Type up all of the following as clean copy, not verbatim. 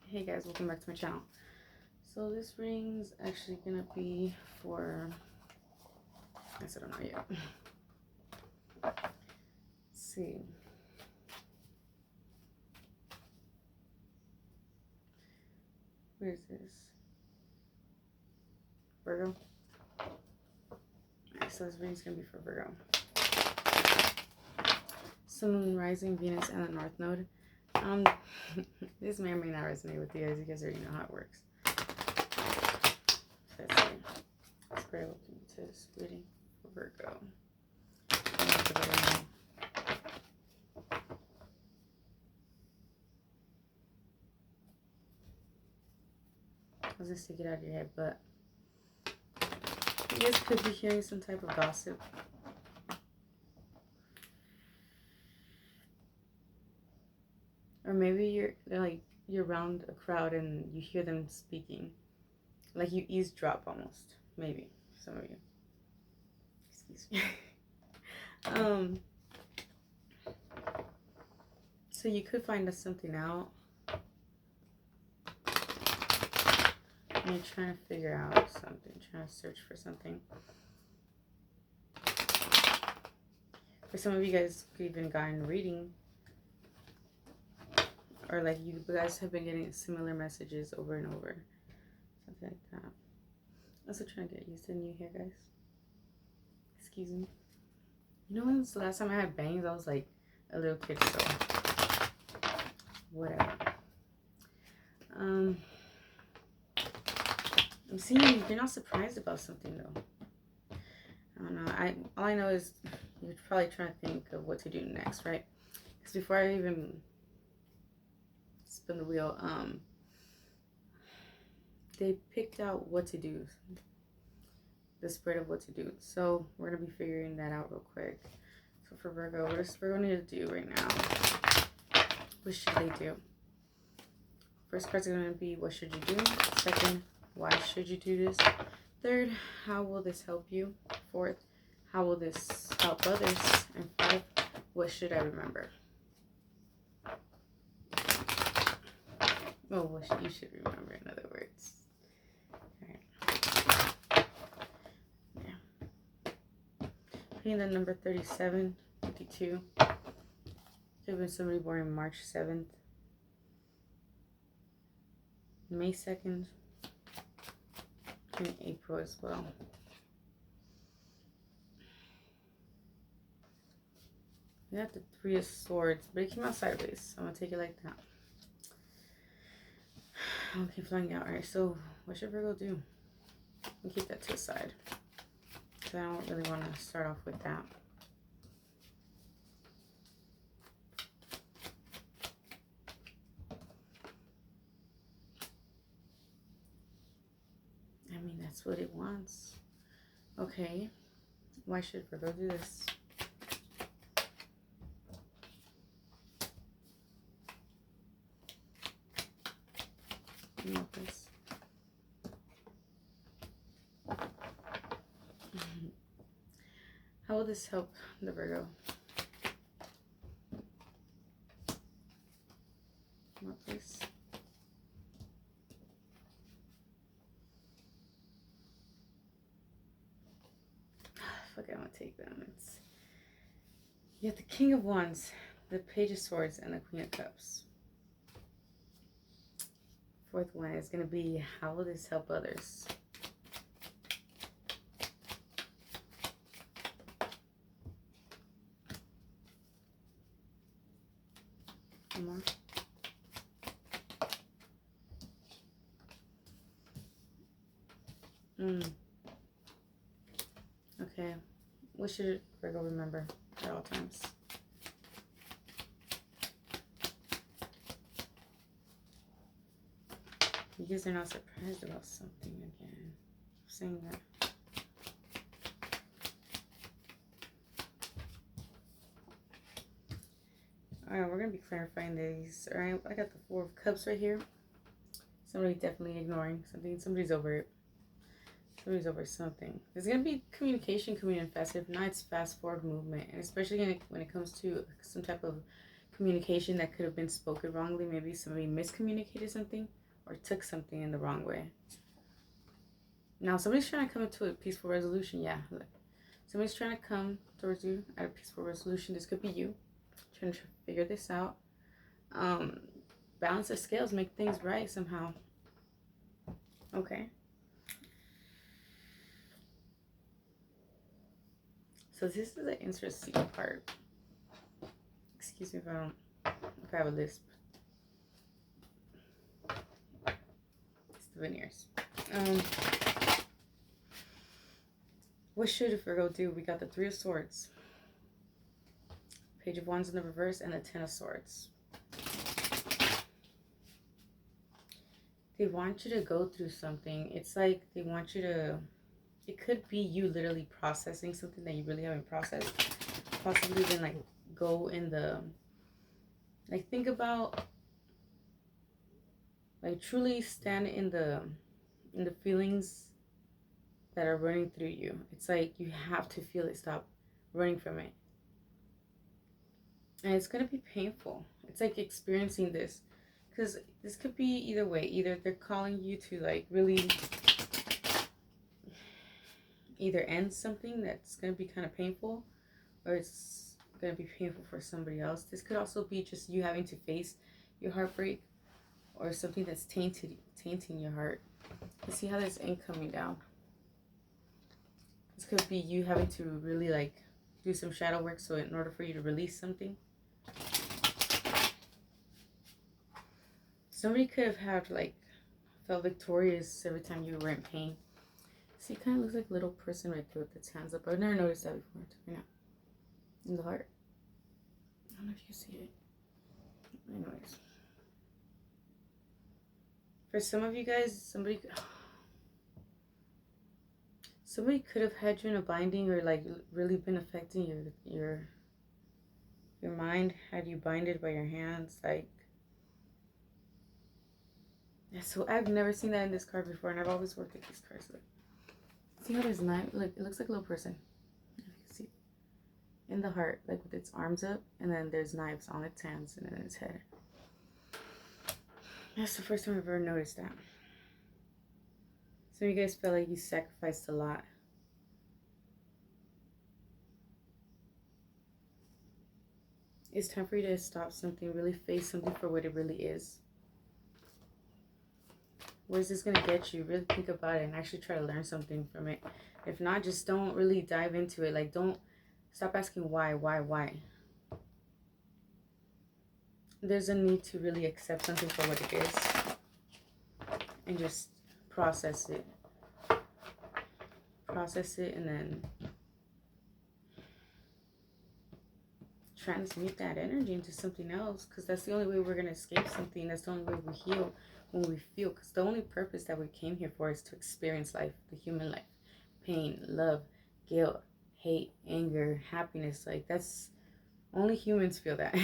Hey guys, welcome back to my channel. So this reading's actually gonna be for, I guess I don't know yet. Let's see. Where is this? Virgo? Alright, so this reading's gonna be for Virgo. Sun, Moon, Rising, Venus, and the North Node. This may or may not resonate with you guys. You guys already know how it works. Let's see. Spirit, welcome to this reading for Virgo. I'll just take it out of your head, but you guys could be hearing some type of gossip. Or maybe you're around a crowd and you hear them speaking. Like you eavesdrop almost. Maybe. Some of you. Excuse me. So you could find something out. And you're trying to figure out something. Trying to search for something. For some of you guys could even gotten a reading. Or like you guys have been getting similar messages over and over. Something like that. I'm also trying to get used to the new hair, guys. Excuse me. You know when's the last time I had bangs? I was like a little kid, so whatever. I'm seeing you're not surprised about something though. I don't know. All I know is you're probably trying to think of what to do next, right? Because before I even spin the wheel, they picked out what to do, the spread of what to do. So we're gonna be figuring that out real quick. So for Virgo, what does Virgo need to do right now? What should they do? First card's gonna be what should you do? Second, why should you do this? Third, how will this help you? Fourth, how will this help others? And five, what should I remember? Oh, what you should remember, in other words. Alright. Yeah. Picking the number 37, 52. Could have been somebody born on March 7th. May 2nd. And April as well. We got the Three of Swords, but it came out sideways, so I'm going to take it like that. I'll keep flying out. Alright, so what should Virgo do? I'll keep that to the side, because I don't really want to start off with that. I mean, that's what it wants. Okay, why should Virgo do this? This. How will this help the Virgo? What this? Fuck, I'm gonna take them. You have the King of Wands, the Page of Swords, and the Queen of Cups. Fourth one is going to be, how will this help others? One more. Okay. What should Virgo remember at all times? You guys are not surprised about something again. I'm saying that. Alright, we're going to be clarifying these. Alright, I got the Four of Cups right here. Somebody definitely ignoring something. Somebody's over it. Somebody's over something. There's going to be communication coming in fast. If not, it's fast forward movement. And especially when it comes to some type of communication that could have been spoken wrongly. Maybe somebody miscommunicated something or took something in the wrong way. Now, somebody's trying to come to a peaceful resolution. Yeah, somebody's trying to come towards you at a peaceful resolution. This could be you trying to figure this out. Balance the scales, make things right somehow. Okay. So this is an interesting part. Excuse me if I have a lisp. It's the veneers. What should Virgo do? We got the Three of Swords, Page of Wands in the reverse, and the Ten of Swords. They want you to go through something. It's like they want you to, it could be you literally processing something that you really haven't processed. Possibly then like go in the, like think about, like truly stand in the feelings that are running through you. It's like you have to feel it, stop running from it. And it's going to be painful. It's like experiencing this. Because this could be either way. Either they're calling you to like really either end something that's going to be kind of painful, or it's going to be painful for somebody else. This could also be just you having to face your heartbreak, or something that's tainting your heart. You see how there's ink coming down. This could be you having to really like do some shadow work, so in order for you to release something. Somebody could have had like felt victorious every time you were in pain. See, it kind of looks like a little person right there with its hands up. I've never noticed that before. Right now, in the heart. I don't know if you see it. Anyways, for some of you guys, somebody could have had you in a binding, or like really been affecting your mind. Had you binded by your hands, like. Yeah, so I've never seen that in this card before, and I've always worked with these cards. Look. See how there's knife? Look, it looks like a little person. If you can see. In the heart, like with its arms up, and then there's knives on its hands and in its head. That's the first time I've ever noticed that. Some of you guys felt like you sacrificed a lot. It's time for you to stop something, really face something for what it really is. Where's this going to get you? Really think about it and actually try to learn something from it. If not, just don't really dive into it. Like, don't stop asking why. There's a need to really accept something for what it is. And just process it. Process it and then transmute that energy into something else. Because that's the only way we're going to escape something. That's the only way we heal. When we feel, because the only purpose that we came here for is to experience life, the human life, pain, love, guilt, hate, anger, happiness. Like, that's only humans feel that.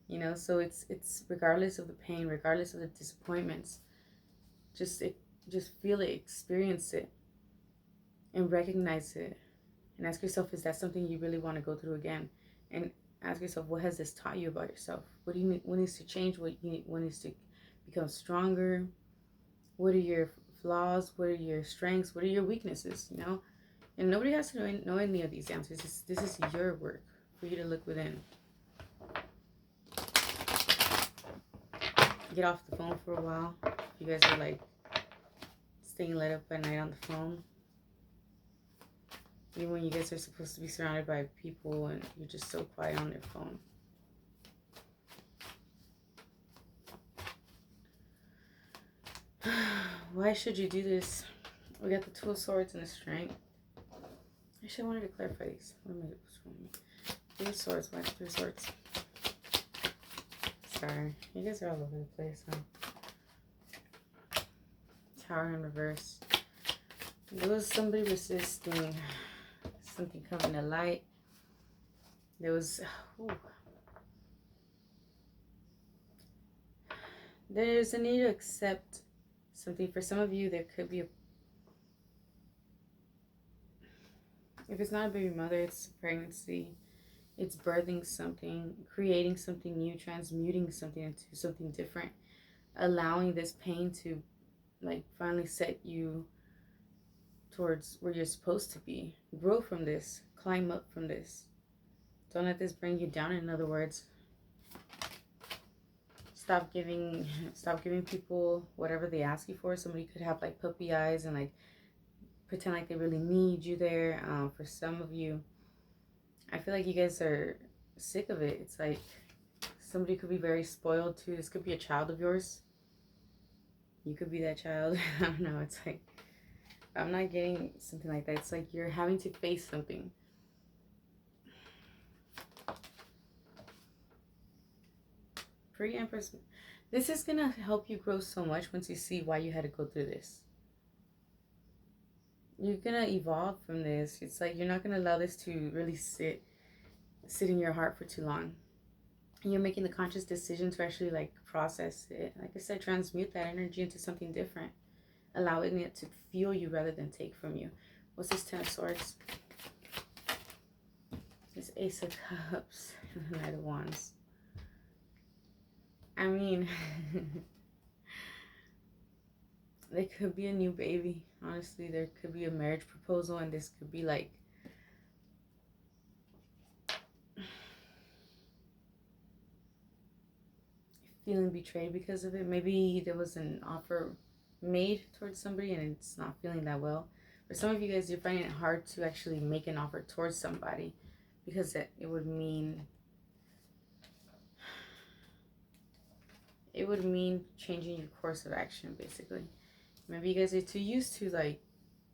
You know, so it's regardless of the pain, regardless of the disappointments, just feel it, experience it, and recognize it, and ask yourself, is that something you really want to go through again? And ask yourself, what has this taught you about yourself? What do you need? What needs to change? What needs to become stronger? What are your flaws? What are your strengths? What are your weaknesses? You know, and nobody has to know any of these answers. This is your work for you to look within. Get off the phone for a while. If you guys are like staying lit up at night on the phone, even when you guys are supposed to be surrounded by people and you're just so quiet on your phone. Why should you do this? We got the Two of Swords and the Strength. Actually, I wanted to clarify these. What am I doing? Three of Swords. Why Three of Swords? Sorry. You guys are all over the place, huh? Tower in reverse. There was somebody resisting something coming to light. There was... There's a need to accept something. For some of you, there could be if it's not a baby mother, it's a pregnancy. It's birthing something, creating something new, transmuting something into something different, allowing this pain to like finally set you towards where you're supposed to be. Grow from this, climb up from this. Don't let this bring you down. In other words, stop giving people whatever they ask you for. Somebody could have like puppy eyes and like pretend like they really need you there. For some of you, I feel like you guys are sick of it. It's like somebody could be very spoiled too. This could be a child of yours. You could be that child. I don't know. It's like, I'm not getting something like that. It's like you're having to face something. Pretty Empress. This is going to help you grow so much once you see why you had to go through this. You're going to evolve from this. It's like you're not going to allow this to really sit in your heart for too long. And you're making the conscious decision to actually like process it. Like I said, transmute that energy into something different. Allowing it to feel you rather than take from you. What's this 10 of Swords? This Ace of Cups and the Knight of Wands. I mean, there could be a new baby. Honestly, there could be a marriage proposal, and this could be like feeling betrayed because of it. Maybe there was an offer made towards somebody and it's not feeling that well. For some of you guys, you're finding it hard to actually make an offer towards somebody because it would mean changing your course of action, basically. Maybe you guys are too used to like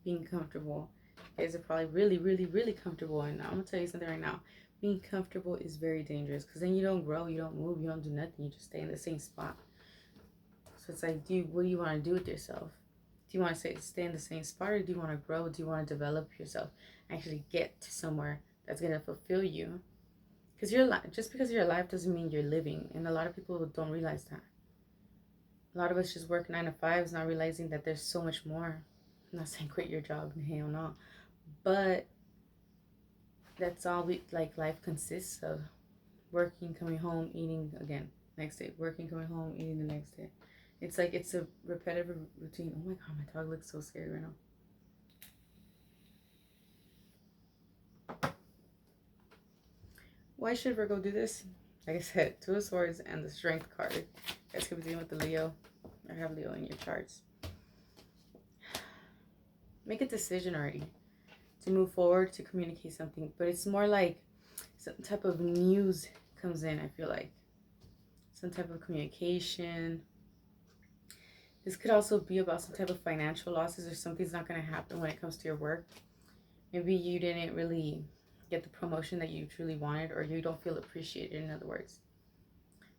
being comfortable. You guys are probably really, really, really comfortable, and I'm gonna tell you something right now. Being comfortable is very dangerous because then you don't grow, you don't move, you don't do nothing, you just stay in the same spot. So it's like, what do you want to do with yourself? Do you want to stay in the same spot, or do you want to grow? Do you want to develop yourself? Actually get to somewhere that's going to fulfill you? Because just because you're alive doesn't mean you're living. And a lot of people don't realize that. A lot of us just work 9 to 5s, not realizing that there's so much more. I'm not saying quit your job, hell no. But that's all life consists of. Working, coming home, eating again, next day. Working, coming home, eating the next day. It's like it's a repetitive routine. Oh my god, my dog looks so scary right now. Why should Virgo do this? Like I said, 2 of Swords and the Strength card. You guys could be dealing with the Leo. I have Leo in your charts. Make a decision already to move forward, to communicate something. But it's more like some type of news comes in, I feel like. Some type of communication. This could also be about some type of financial losses, or something's not going to happen when it comes to your work. Maybe you didn't really get the promotion that you truly wanted, or you don't feel appreciated, in other words.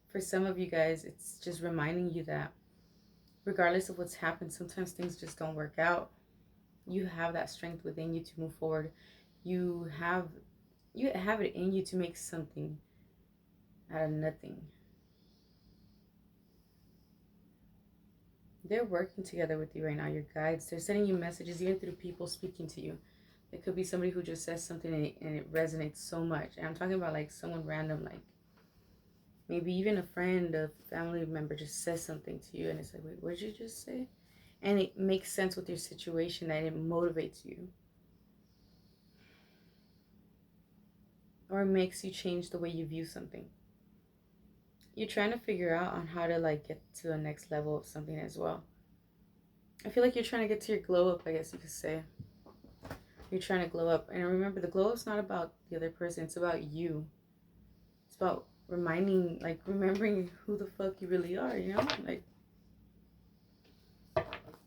For some of you guys, it's just reminding you that regardless of what's happened, sometimes things just don't work out. You have that strength within you to move forward. You have it in you to make something out of nothing. They're working together with you right now, your guides. They're sending you messages, even through people speaking to you. It could be somebody who just says something and it resonates so much. And I'm talking about like someone random, like maybe even a friend, a family member just says something to you and it's like, wait, what did you just say? And it makes sense with your situation, that it motivates you. Or it makes you change the way you view something. You're trying to figure out on how to like get to the next level of something as well. I feel like you're trying to get to your glow up, I guess you could say. You're trying to glow up. And remember, the glow up's not about the other person. It's about you. It's about remembering who the fuck you really are, you know? Like,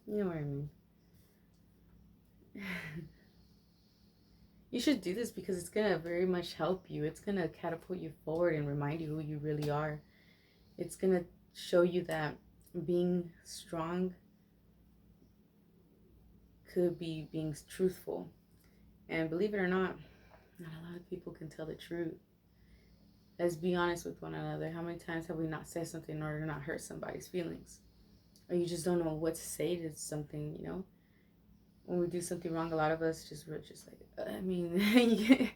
you know what I mean. You should do this because it's going to very much help you. It's going to catapult you forward and remind you who you really are. It's going to show you that being strong could be being truthful. And believe it or not a lot of people can tell the truth. Let's be honest with one another. How many times have we not said something in order to not hurt somebody's feelings? Or you just don't know what to say to something, you know? When we do something wrong, a lot of us we're just like, I mean,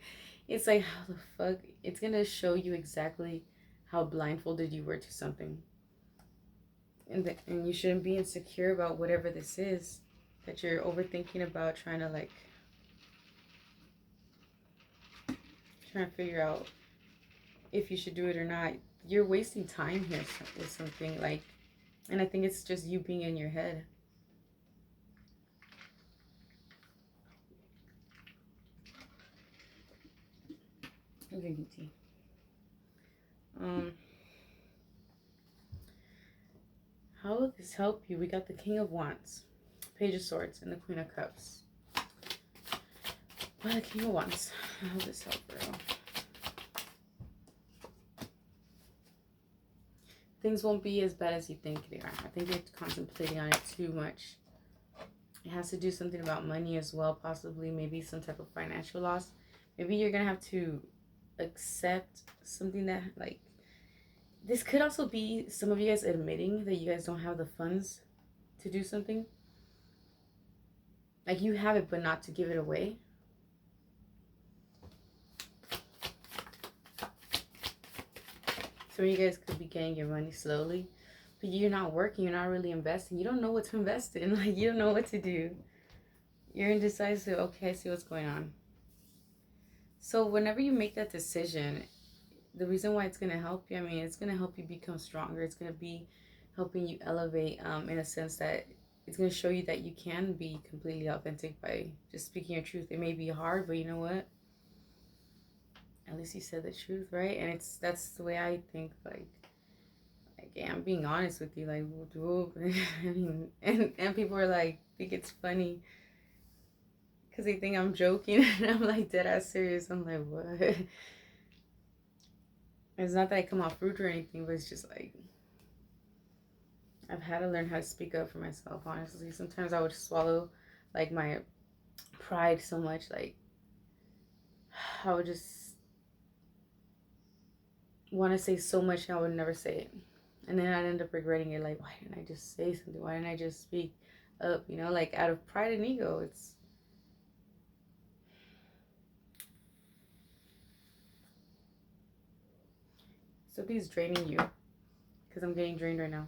It's like, how the fuck? It's gonna show you exactly how blindfolded you were to something. And you shouldn't be insecure about whatever this is that you're overthinking about, trying to figure out if you should do it or not. You're wasting time here with something, like, and I think it's just you being in your head. I'm drinking tea. How will this help you? We got the King of Wands, Page of Swords, and the Queen of Cups. Well, the King of Wands. How will this help, girl? Things won't be as bad as you think they are. I think you're contemplating on it too much. It has to do something about money as well, possibly, maybe some type of financial loss. Maybe you're gonna have to accept something that, like, this could also be some of you guys admitting that you guys don't have the funds to do something. Like, you have it, but not to give it away. Some of you guys could be getting your money slowly, but you're not working, you're not really investing. You don't know what to invest in. Like, you don't know what to do. You're indecisive. Okay, I see what's going on. So whenever you make that decision, the reason why it's going to help you, I mean, it's going to help you become stronger. It's going to be helping you elevate in a sense that it's going to show you that you can be completely authentic by just speaking your truth. It may be hard, but you know what? At least you said the truth, right? And that's the way I think. Like, yeah, I'm being honest with you. Like, I mean, and people are like, think it's funny because they think I'm joking, and I'm like dead ass serious. I'm like, what? It's not that I come off rude or anything, but it's just like, I've had to learn how to speak up for myself, honestly. Sometimes I would swallow, like, my pride so much. Like, I would just want to say so much and I would never say it. And then I'd end up regretting it. Like, why didn't I just say something? Why didn't I just speak up? You know, like, out of pride and ego. It's... something's draining you. Because I'm getting drained right now.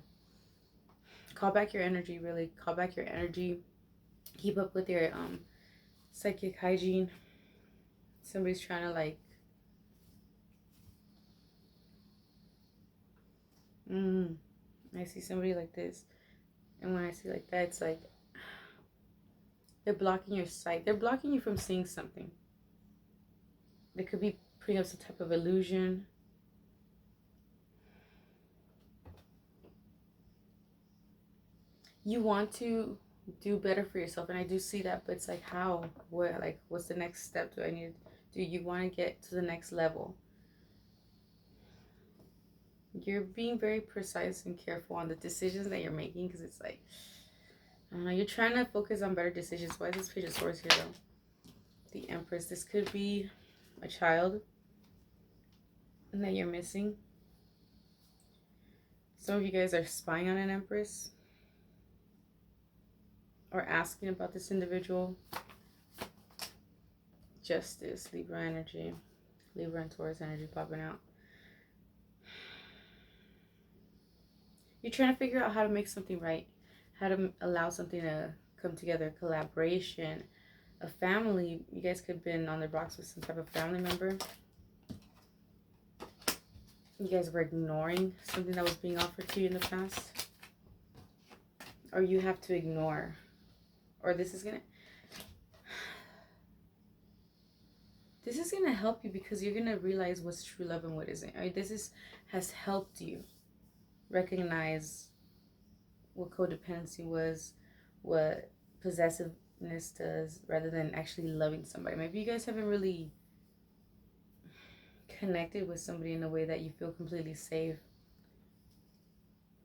Call back your energy, really. Call back your energy. Keep up with your psychic hygiene. Somebody's trying to, like... I see somebody like this. And when I see like that, it's like... they're blocking your sight. They're blocking you from seeing something. They could be putting up some type of illusion. You want to do better for yourself, and I do see that, but it's like, how? What? Like, what's the next step? Do I need to do? You want to get to the next level? You're being very precise and careful on the decisions that you're making, because it's like, I don't know, you're trying to focus on better decisions. Why is this Page of Swords here, though? The Empress. This could be a child that you're missing. Some of you guys are spying on an Empress or asking about this individual. Justice, Libra energy. Libra and Taurus energy popping out. You're trying to figure out how to make something right. How to allow something to come together. Collaboration. A family. You guys could have been on the rocks with some type of family member. You guys were ignoring something that was being offered to you in the past. Or you have to ignore. Or this is gonna help you, because you're gonna realize what's true love and what isn't. I mean, has helped you recognize what codependency was, what possessiveness does, rather than actually loving somebody. Maybe you guys haven't really connected with somebody in a way that you feel completely safe.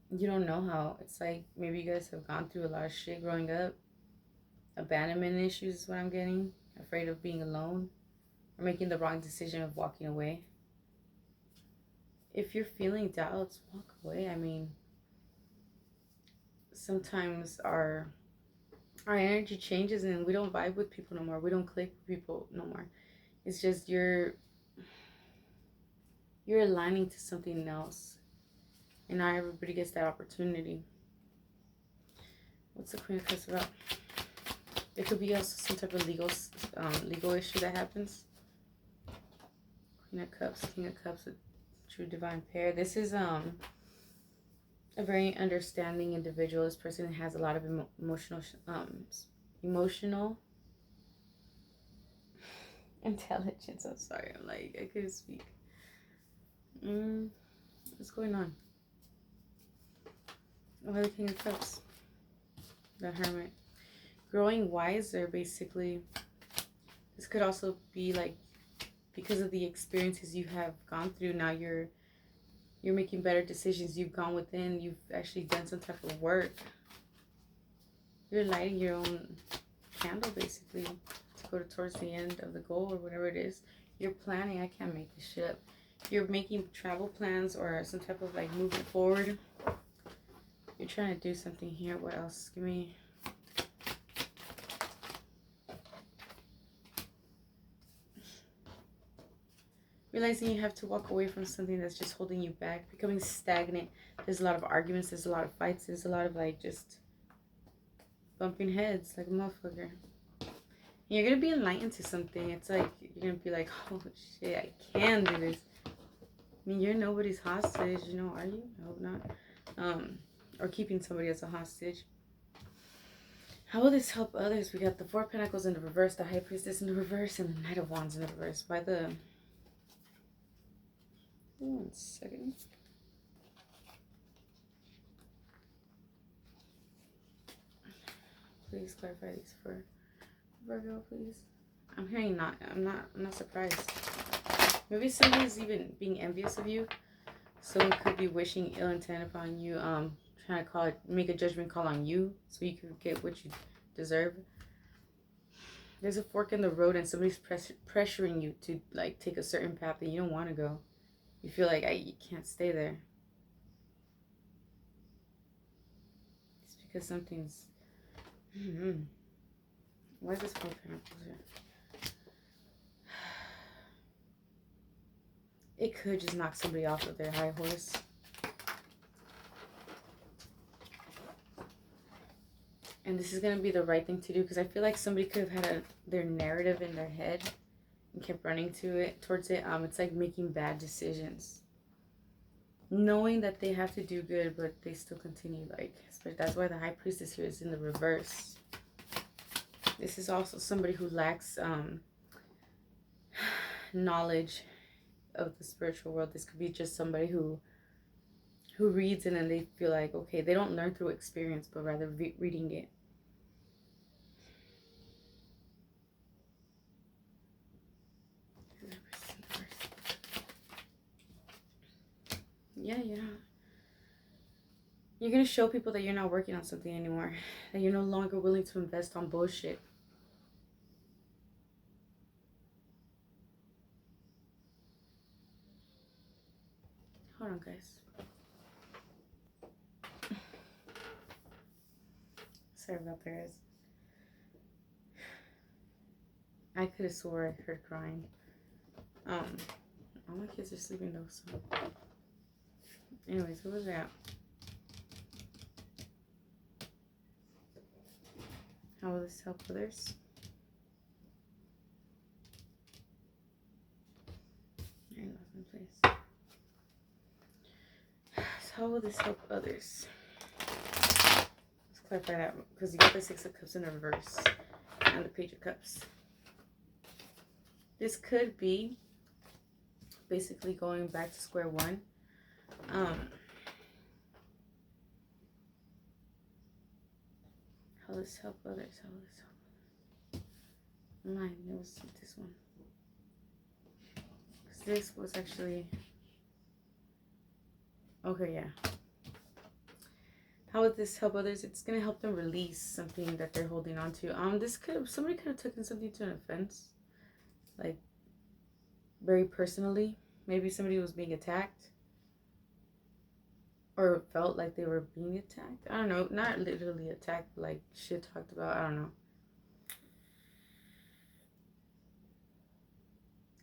You don't know how. It's like, maybe you guys have gone through a lot of shit growing up. Abandonment issues is what I'm getting. Afraid of being alone. Or making the wrong decision of walking away. If you're feeling doubts, walk away. I mean, sometimes our energy changes and we don't vibe with people no more. We don't click with people no more. It's just you're You're aligning to something else. And not everybody gets that opportunity. What's the Queen of Cups about? It could be also some type of legal issue that happens. Queen of Cups, King of Cups, a true divine pair. This is a very understanding individual. This person has a lot of emotional intelligence. I'm sorry, I couldn't speak. What's going on? Why the King of Cups? The Hermit. Growing wiser, basically. This could also be like, because of the experiences you have gone through, now you're making better decisions. You've gone within, you've actually done some type of work. You're lighting your own candle, basically, to go towards the end of the goal or whatever it is. You're planning. I can't make this shit up. You're making travel plans or some type of like moving forward. You're trying to do something here. What else? Give me... Realizing you have to walk away from something that's just holding you back. Becoming stagnant. There's a lot of arguments. There's a lot of fights. There's a lot of like just bumping heads like a motherfucker. And you're going to be enlightened to something. It's like, you're going to be like, oh shit, I can do this. I mean, you're nobody's hostage, you know, are you? I hope not. Or keeping somebody as a hostage. How will this help others? We got the Four of Pentacles in the reverse, the High Priestess in the reverse, and the Knight of Wands in the reverse. Why the... One second. Please clarify these for Virgo, please. I'm hearing not. I'm not surprised. Maybe somebody's even being envious of you. Someone could be wishing ill intent upon you. Trying to make a judgment call on you so you can get what you deserve. There's a fork in the road and somebody's pressuring you to like take a certain path that you don't want to go. You feel like you can't stay there. It's because something's... Why is this Four of Pentacles here? It could just knock somebody off of their high horse. And this is going to be the right thing to do, because I feel like somebody could have had their narrative in their head and kept running towards it. It's like making bad decisions. Knowing that they have to do good, but they still continue. That's why the High Priestess here is in the reverse. This is also somebody who lacks knowledge of the spiritual world. This could be just somebody who reads and then they feel like, okay, they don't learn through experience, but rather reading it. Yeah. You're going to show people that you're not working on something anymore. That you're no longer willing to invest on bullshit. Hold on, guys. Sorry about that, guys. I could have swore I heard crying. All my kids are sleeping though, so... Anyways, who was that? How will this help others? I lost my place. So how will this help others? Let's clarify that, because you got the Six of Cups in reverse and the Page of Cups. This could be basically going back to square one. How will this help others? How will this help others? Mine, it was this one. Because this was actually... Okay, yeah. How would this help others? It's going to help them release something that they're holding on to. Somebody could have taken something to an offense. Like, very personally. Maybe somebody was being attacked. Or felt like they were being attacked. I don't know. Not literally attacked, but like shit talked about. I don't know.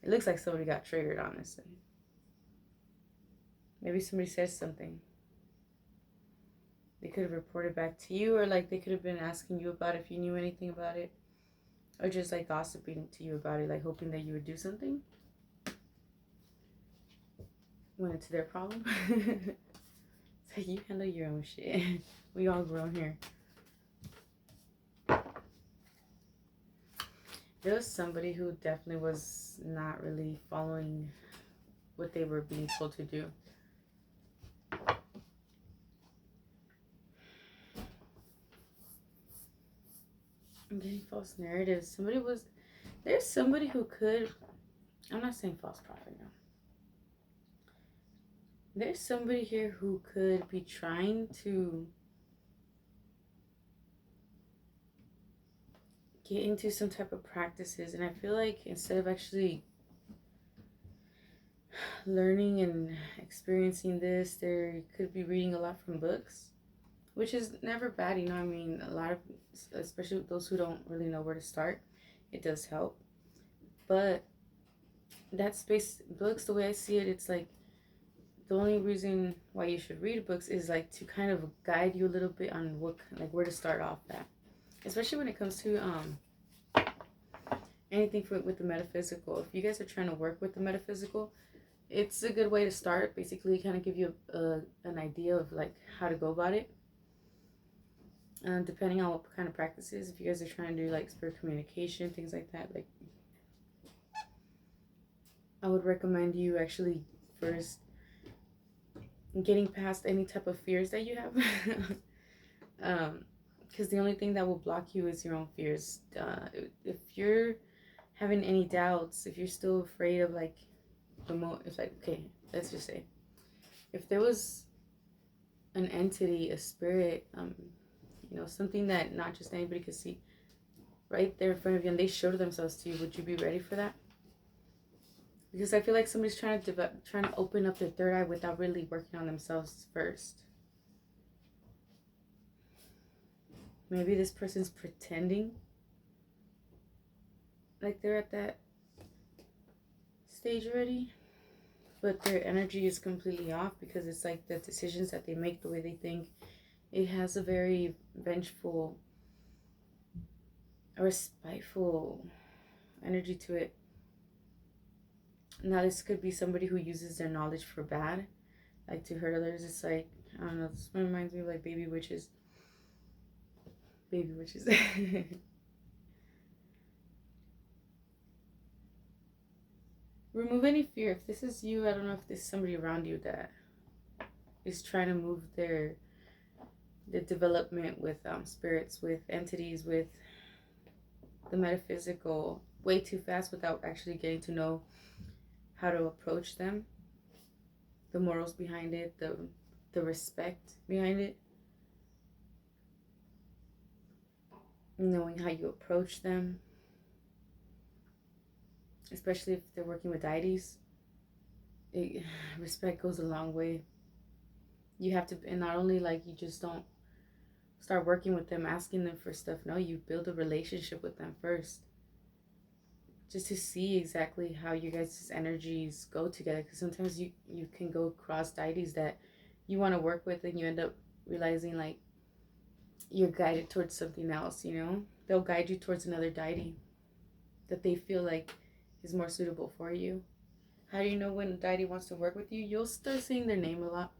It looks like somebody got triggered, honestly. Maybe somebody says something. They could have reported back to you, or like they could have been asking you about if you knew anything about it, or just like gossiping to you about it, like hoping that you would do something when it's their problem. It's like, you handle your own shit. We all grown here. There was somebody who definitely was not really following what they were being told to do. I'm getting false narratives. There's somebody who could, I'm not saying false prophet now. There's somebody here who could be trying to get into some type of practices, and I feel like instead of actually learning and experiencing this, they could be reading a lot from books, which is never bad, you know. I mean, a lot of, especially those who don't really know where to start, it does help. But that space, books, the way I see it, it's like the only reason why you should read books is like to kind of guide you a little bit on what, like, where to start off at, especially when it comes to anything with the metaphysical. If you guys are trying to work with the metaphysical, it's a good way to start. Basically, kind of give you an idea of like how to go about it. Depending on what kind of practices, if you guys are trying to do like spirit communication, things like that, like I would recommend you actually first getting past any type of fears that you have. Because the only thing that will block you is your own fears. If you're having any doubts, if you're still afraid of like it's like, okay, let's just say if there was an entity, a spirit, something that not just anybody could see right there in front of you, and they showed themselves to you, would you be ready for that? Because I feel like somebody's trying to open up their third eye without really working on themselves first. Maybe this person's pretending like they're at that stage already, but their energy is completely off, because it's like the decisions that they make, the way they think, it has a very vengeful or spiteful energy to it. Now, this could be somebody who uses their knowledge for bad, like to hurt others. It's like, I don't know, this reminds me of like baby witches. Remove any fear. If this is you, I don't know if there's somebody around you that is trying to move the development with spirits, with entities, with the metaphysical way too fast without actually getting to know how to approach them, the morals behind it, the respect behind it, knowing how you approach them, especially if they're working with deities. Respect goes a long way. You have to, and not only like you just don't start working with them, asking them for stuff. No, you build a relationship with them first, just to see exactly how you guys' energies go together. Because sometimes you can go across deities that you want to work with, and you end up realizing like you're guided towards something else. They'll guide you towards another deity that they feel like is more suitable for you. How do you know when a deity wants to work with you? You'll start seeing their name a lot.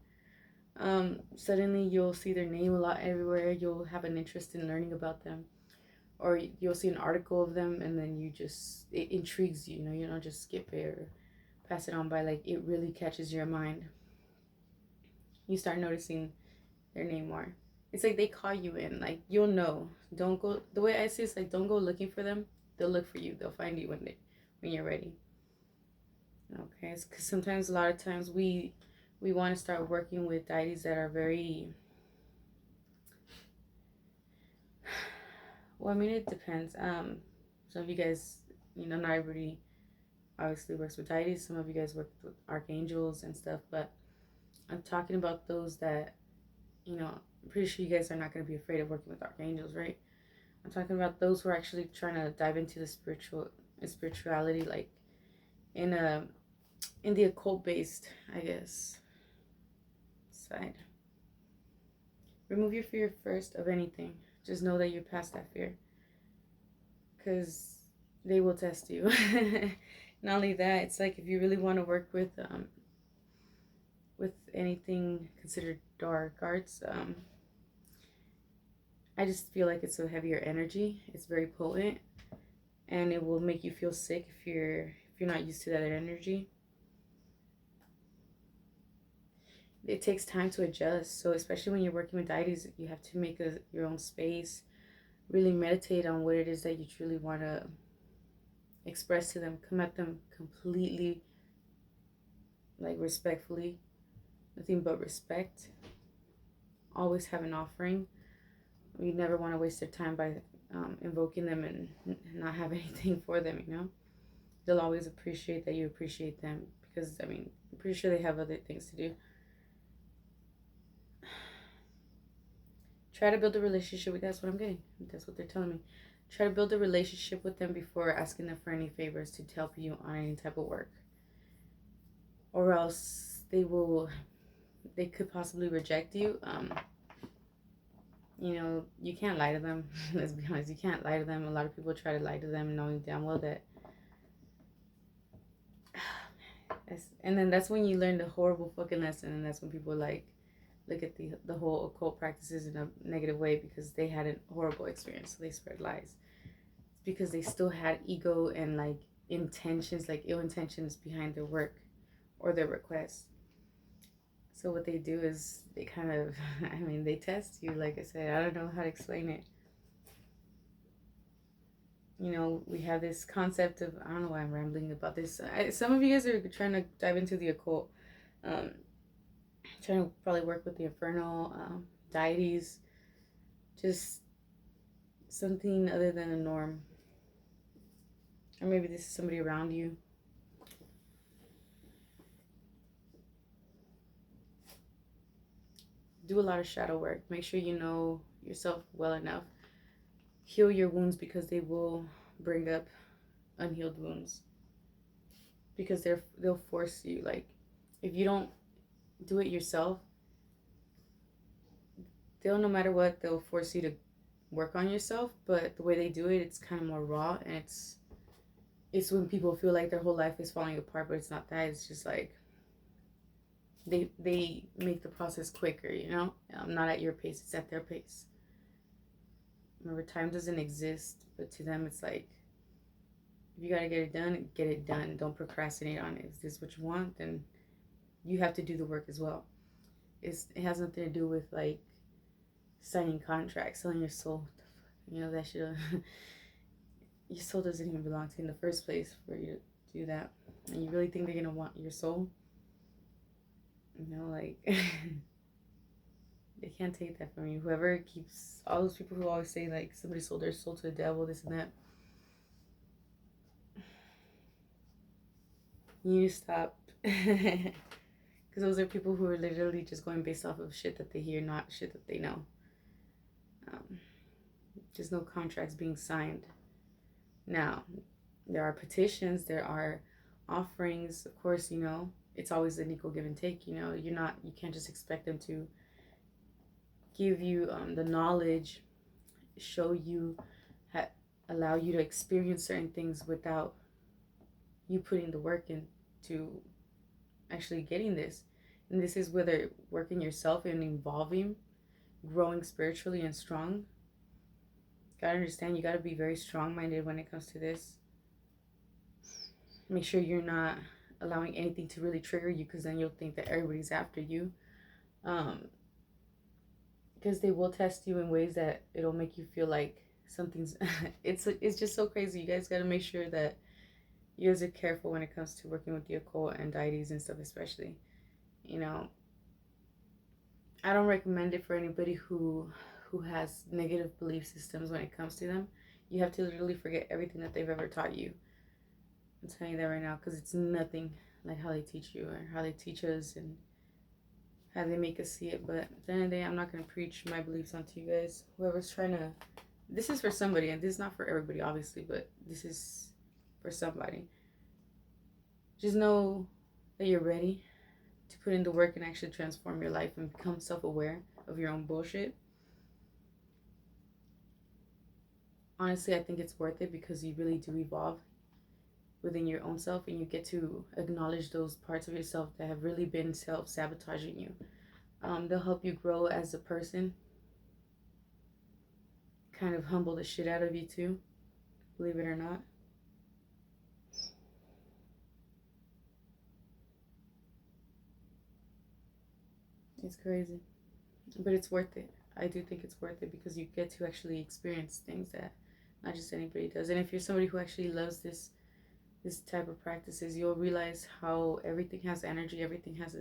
Suddenly you'll see their name a lot everywhere. You'll have an interest in learning about them, or you'll see an article of them, and then it intrigues you. You don't just skip it or pass it on by. Like, it really catches your mind. You start noticing their name more. It's like they call you in. Like, you'll know. Don't go, the way I see it's like, don't go looking for them. They'll look for you. They'll find you when you're ready. Okay, because sometimes, a lot of times, we want to start working with deities that are very, well, I mean, it depends. Some of you guys, not everybody obviously works with deities. Some of you guys work with archangels and stuff, but I'm talking about those that, I'm pretty sure you guys are not going to be afraid of working with archangels, right? I'm talking about those who are actually trying to dive into the spirituality, like in the occult based, I guess, side. Remove your fear first of anything. Just know that you're past that fear. Because they will test you. Not only that, it's like if you really want to work with anything considered dark arts, I just feel like it's a heavier energy. It's very potent, and it will make you feel sick if you're not used to that energy. It takes time to adjust. So especially when you're working with deities, you have to make your own space. Really meditate on what it is that you truly want to express to them. Come at them completely, like, respectfully. Nothing but respect. Always have an offering. You never want to waste their time by invoking them and not have anything for them, you know? They'll always appreciate that you appreciate them, because, I mean, I'm pretty sure they have other things to do. Try to build a relationship with, that's what I'm getting. That's what they're telling me. Try to build a relationship with them before asking them for any favors to help you on any type of work. Or else they could possibly reject you. You know, you can't lie to them. Let's be honest, you can't lie to them. A lot of people try to lie to them knowing damn well that. And then that's when you learn the horrible fucking lesson, and that's when people like look at the whole occult practices in a negative way, because they had a horrible experience, so they spread lies. It's because they still had ego and like intentions, like ill intentions behind their work or their requests. So what they do is they kind of, I mean, they test you. Like I said, I don't know how to explain it. You know, we have this concept of, I don't know why I'm rambling about this. Some of you guys are trying to dive into the occult, trying to probably work with the infernal deities, just something other than the norm. Or maybe this is somebody around you. Do a lot of shadow work. Make sure you know yourself well enough. Heal your wounds, because they will bring up unhealed wounds. Because they'll force you. Like, if you don't do it yourself, no matter what, they'll force you to work on yourself. But the way they do it, it's kind of more raw, and it's when people feel like their whole life is falling apart, but it's not that. It's just like they make the process quicker, you know? Not at your pace, it's at their pace. Remember, time doesn't exist, but to them it's like, if you gotta get it done. Don't procrastinate on it. If this is what you want, then you have to do the work as well. It has nothing to do with like signing contracts, selling your soul. You know, that shit. Your soul doesn't even belong to you in the first place for you to do that. And you really think they're gonna want your soul? You know, like, they can't take that from you. Whoever keeps, all those people who always say like somebody sold their soul to the devil, this and that. You need to stop. Because those are people who are literally just going based off of shit that they hear, not shit that they know. There's no contracts being signed. Now, there are petitions, there are offerings. Of course, you know, it's always an equal give and take. You know, you can't just expect them to give you the knowledge, show you, allow you to experience certain things without you putting the work into actually getting this. And this is whether working yourself and evolving, growing spiritually and strong. Gotta understand, you gotta be very strong-minded when it comes to this. Make sure you're not allowing anything to really trigger you, because then you'll think that everybody's after you. Because they will test you in ways that it'll make you feel like something's it's just so crazy. You guys gotta make sure that you guys are careful when it comes to working with the occult and deities and stuff, especially. You know, I don't recommend it for anybody who has negative belief systems when it comes to them. You have to literally forget everything that they've ever taught you. I'm telling you that right now, because it's nothing like how they teach you or how they teach us and how they make us see it. But at the end of the day, I'm not going to preach my beliefs onto you guys. Whoever's trying to, this is for somebody, and this is not for everybody, obviously, but this is for somebody. Just know that you're ready. to put in the work and actually transform your life and become self-aware of your own bullshit, honestly, I think it's worth it, because you really do evolve within your own self, and you get to acknowledge those parts of yourself that have really been self-sabotaging you. They'll help you grow as a person, kind of humble the shit out of you too, believe it or not. It's crazy, but it's worth it. I do think it's worth it, because you get to actually experience things that not just anybody does. And if you're somebody who actually loves this type of practices, you'll realize how everything has energy, everything has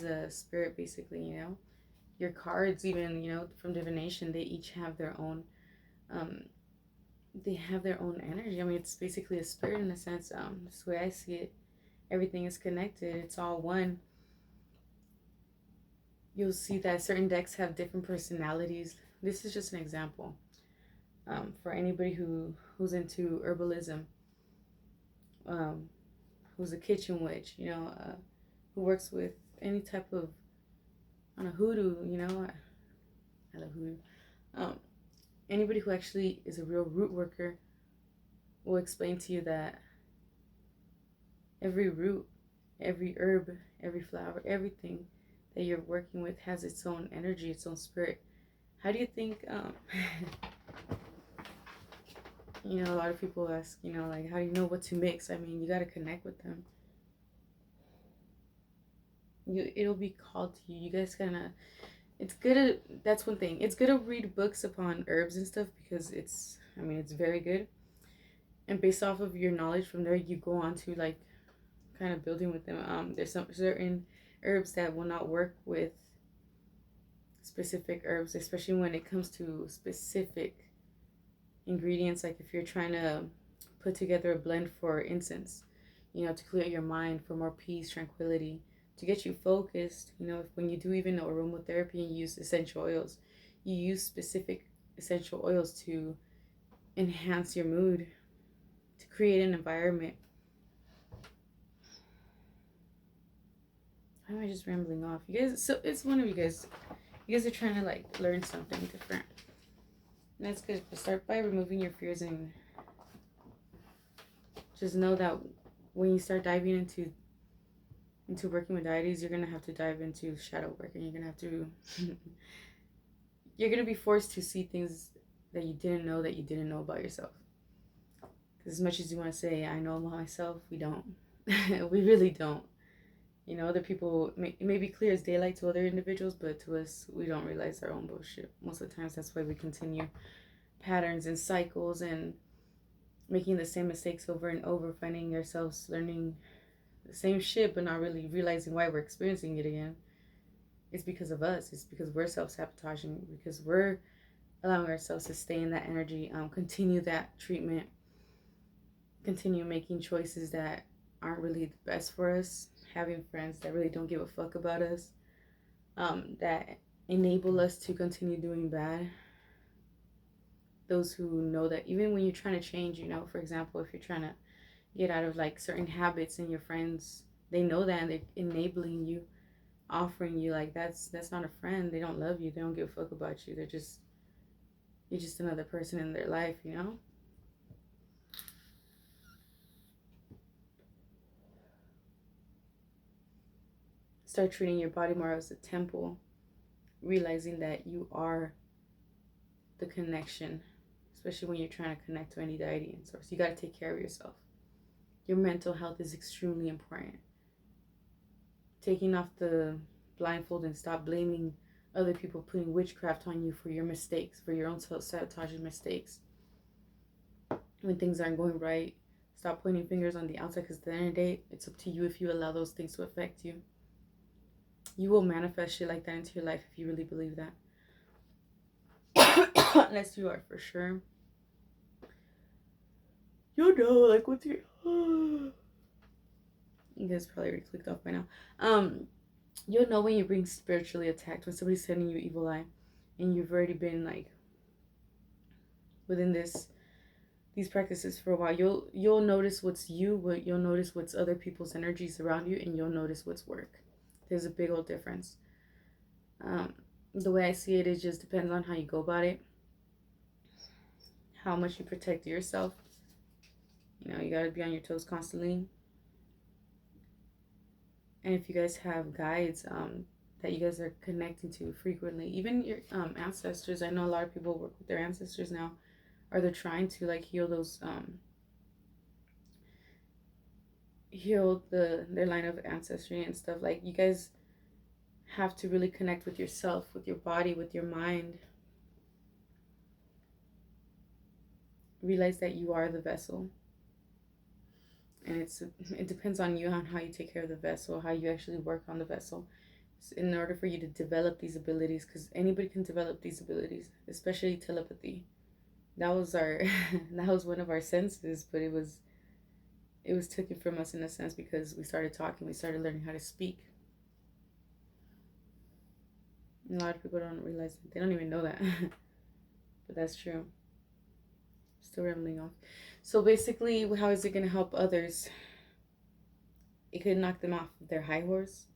a spirit, basically. Your cards, even, from divination, they each have their own energy. I mean, it's basically a spirit in a sense. That's the way I see it. Everything is connected, it's all one. You'll see that certain decks have different personalities. This is just an example. For anybody who's into herbalism, who's a kitchen witch, who works with any type of, on a hoodoo, I love hoodoo. Anybody who actually is a real root worker will explain to you that every root, every herb, every flower, everything that you're working with has its own energy, its own spirit. How do you think, a lot of people ask, like, how do you know what to mix? I mean, you got to connect with them. It'll be called to you. You guys it's good to, that's one thing. It's good to read books upon herbs and stuff, because it's very good. And based off of your knowledge from there, you go on to, like, kind of building with them. There's some certain herbs that will not work with specific herbs, especially when it comes to specific ingredients. Like if you're trying to put together a blend for incense, to clear your mind, for more peace, tranquility, to get you focused. When you do even aromatherapy and you use essential oils, you use specific essential oils to enhance your mood, to create an environment. Why am I just rambling off? You guys, so it's one of you guys. You guys are trying to, like, learn something different. And that's good. Start by removing your fears, and just know that when you start diving into working with deities, you're gonna have to dive into shadow work, and you're gonna be forced to see things that you didn't know about yourself. Because as much as you want to say, I know about myself, we don't. We really don't. Other people, it may be clear as daylight to other individuals, but to us, we don't realize our own bullshit. Most of the times, that's why we continue patterns and cycles and making the same mistakes over and over, finding ourselves learning the same shit, but not really realizing why we're experiencing it again. It's because of us. It's because we're self-sabotaging, because we're allowing ourselves to stay in that energy, continue that treatment, continue making choices that aren't really the best for us, having friends that really don't give a fuck about us, that enable us to continue doing bad. Those who know that even when you're trying to change, for example, if you're trying to get out of, like, certain habits, and your friends, they know that, and they're enabling you, offering you, like, that's not a friend. They don't love you. They don't give a fuck about you. You're just another person in their life, Start treating your body more as a temple, realizing that you are the connection, especially when you're trying to connect to any deity and source. You got to take care of yourself. Your mental health is extremely important. Taking off the blindfold and stop blaming other people, putting witchcraft on you for your mistakes, for your own self-sabotaging mistakes. When things aren't going right, stop pointing fingers on the outside, because at the end of the day, it's up to you if you allow those things to affect you. You will manifest shit like that into your life if you really believe that. Unless you are for sure. Like, what's your... You guys probably already clicked off by now. You'll know when you're being spiritually attacked, when somebody's sending you evil eye, and you've already been, like, within these practices for a while. You'll notice what's you, but you'll notice what's other people's energies around you, and you'll notice what's work. There's a big old difference. The way I see it, it just depends on how you go about it, how much you protect yourself. You know, you got to be on your toes constantly. And if you guys have guides that you guys are connecting to frequently, even your ancestors, I know a lot of people work with their ancestors now, or they're trying to like heal those heal their line of ancestry and stuff. Like, you guys have to really connect with yourself, with your body, with your mind. Realize that you are the vessel, and it depends on you, on how you take care of the vessel, how you actually work on the vessel, in order for you to develop these abilities, because anybody can develop these abilities, especially telepathy. That was our that was one of our senses, but it was taken from us in a sense, because we started talking, we started learning how to speak. And a lot of people don't realize that. They don't even know that. But that's true. Still rambling off. So basically, how is it going to help others? It could knock them off their high horse.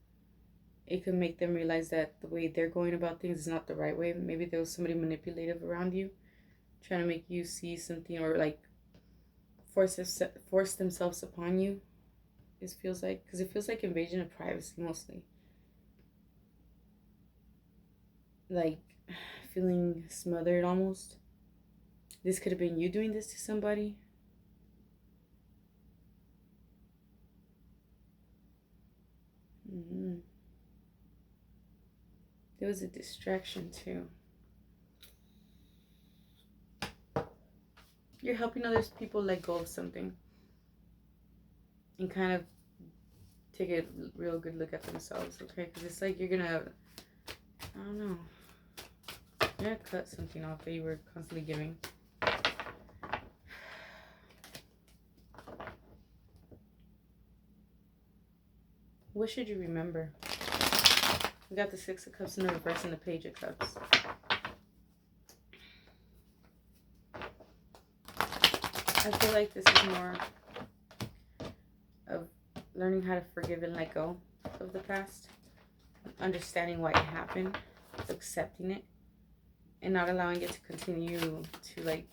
It could make them realize that the way they're going about things is not the right way. Maybe there was somebody manipulative around you, trying to make you see something, or like force themselves upon you. It feels like, because it feels like invasion of privacy mostly. Like feeling smothered almost. This could have been you doing this to somebody. There was a distraction too. You're helping other people let go of something and kind of take a real good look at themselves, okay? Because it's like you're gonna, I don't know, you're gonna cut something off that you were constantly giving. What should you remember? We got the Six of Cups in the reverse and the Page of Cups. I feel like this is more of learning how to forgive and let go of the past, understanding why it happened, accepting it, and not allowing it to continue to like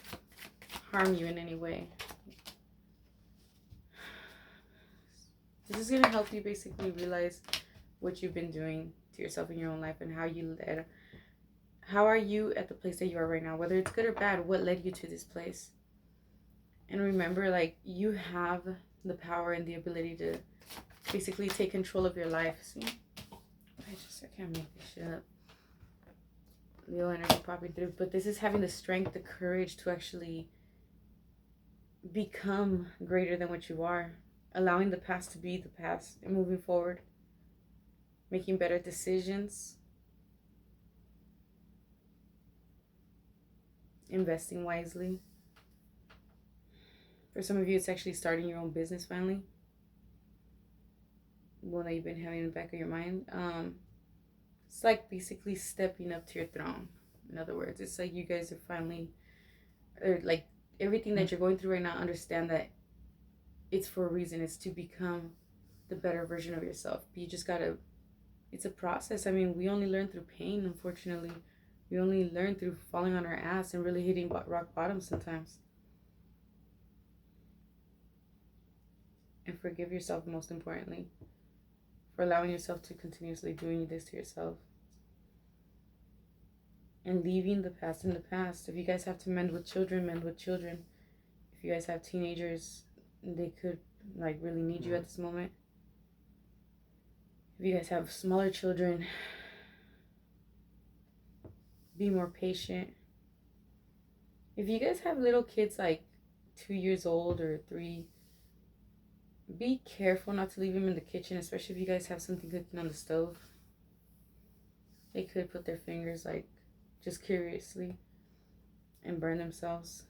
harm you in any way. This is going to help you basically realize what you've been doing to yourself in your own life, and how are you at the place that you are right now, whether it's good or bad. What led you to this place? And remember, like, you have the power and the ability to basically take control of your life. See, I can't make this shit up. Leo energy popping through, but this is having the strength, the courage to actually become greater than what you are, allowing the past to be the past and moving forward, making better decisions, investing wisely. For some of you, it's actually starting your own business finally. One that you've been having in the back of your mind. It's like basically stepping up to your throne. In other words, it's like you guys are finally, or like everything that you're going through right now, understand that it's for a reason. It's to become the better version of yourself. You just gotta, it's a process. I mean, we only learn through pain, unfortunately. We only learn through falling on our ass and really hitting rock bottom sometimes. And forgive yourself, most importantly, for allowing yourself to continuously doing this to yourself. And leaving the past in the past. If you guys have to mend with children, mend with children. If you guys have teenagers, they could like really need you at this moment. If you guys have smaller children, be more patient. If you guys have little kids like 2 years old or 3, be careful not to leave them in the kitchen, especially if you guys have something cooking on the stove. They could put their fingers like just curiously and burn themselves.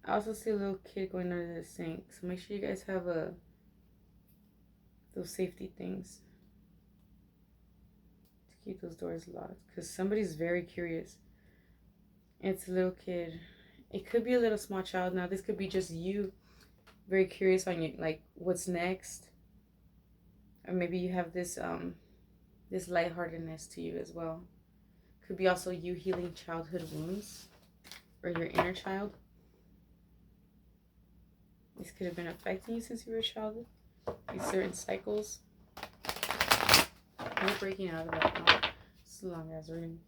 I also see a little kid going under the sink, so make sure you guys have those safety things to keep those doors locked, because somebody's very curious. It's a little kid. It could be a little small child. Now this could be just you very curious on you, like what's next, Or maybe you have this this lightheartedness to you as well. Could be also you healing childhood wounds or your inner child. This could have been affecting you since you were a child. These certain cycles. You're breaking out of that now. It's a long as reading.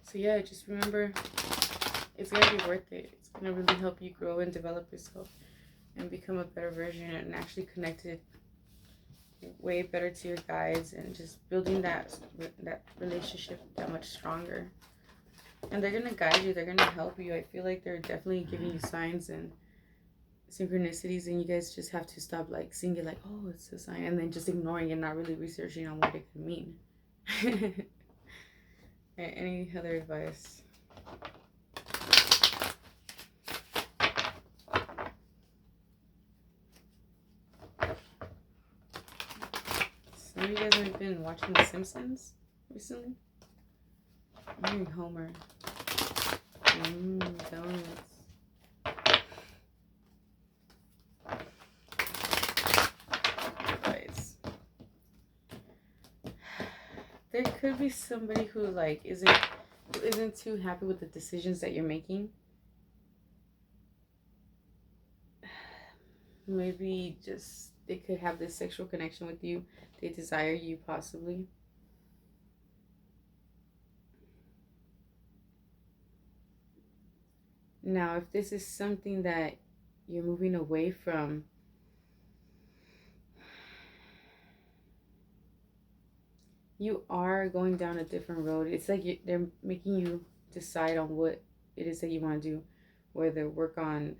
So yeah, just remember, it's going to be worth it. It's going to really help you grow and develop yourself and become a better version and actually connected way better to your guides and just building that relationship that much stronger. And they're going to guide you. They're going to help you. I feel like they're definitely giving you signs and synchronicities, and you guys just have to stop like seeing it like, oh, it's a sign, and then just ignoring and not really researching on what it could mean. Any other advice? Some of you guys have been watching The Simpsons recently. I'm hearing Homer. Donuts. Advice. There could be somebody who like isn't too happy with the decisions that you're making. Maybe just they could have this sexual connection with you. They desire you possibly. Now, if this is something that you're moving away from, you are going down a different road. It's like they're making you decide on what it is that you want to do, whether work on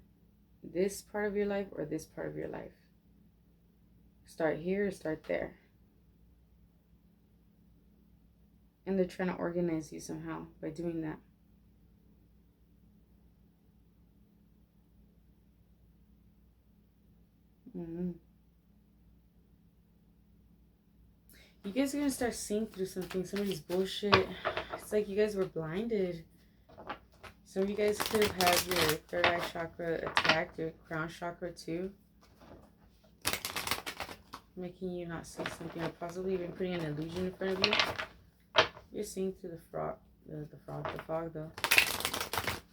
this part of your life or this part of your life. Start here or start there. And they're trying to organize you somehow by doing that. You guys are going to start seeing through somebody's bullshit. It's like you guys were blinded. Some of you guys could have had your third eye chakra attacked, your crown chakra too. Making you not see something, or possibly even putting an illusion in front of you. You're seeing through the fog though.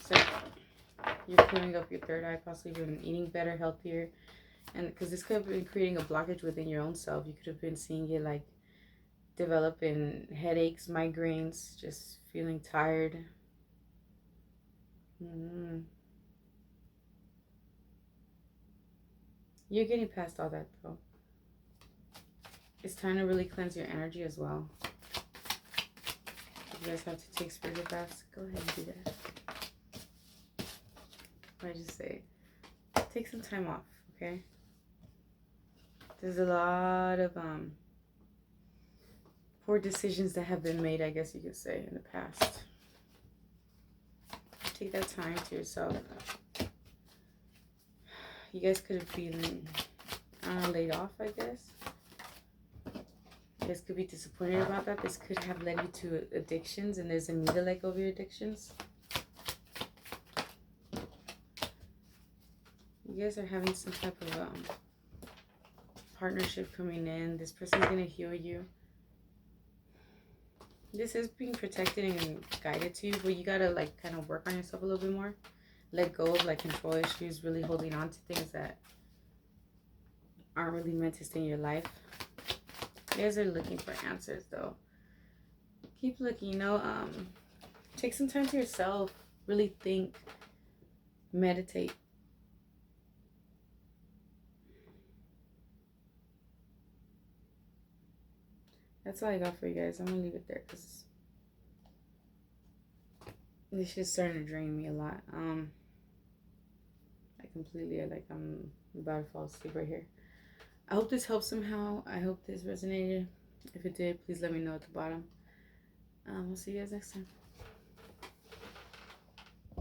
So you're clearing up your third eye, possibly been eating better, healthier. And because this could have been creating a blockage within your own self. You could have been seeing it like developing headaches, migraines, just feeling tired. You're getting past all that though. It's time to really cleanse your energy as well. If you guys have to take spiritual baths, go ahead and do that. I just say, take some time off, okay? There's a lot of poor decisions that have been made, I guess you could say, in the past. Take that time to yourself. You guys could have been laid off, I guess. You guys could be disappointed about that. This could have led you to addictions, and there's a need to let go of your addictions. You guys are having some type of partnership coming in. This person's going to heal you. This is being protected and guided to you, but you got to like kind of work on yourself a little bit more. Let go of like control issues, really holding on to things that aren't really meant to stay in your life. You guys are looking for answers though. Keep looking, you know, take some time to yourself. Really think. Meditate. That's all I got for you guys. I'm going to leave it there because this shit's starting to drain me a lot. I'm about to fall asleep right here. I hope this helped somehow. I hope this resonated. If it did, please let me know at the bottom. We'll see you guys next time.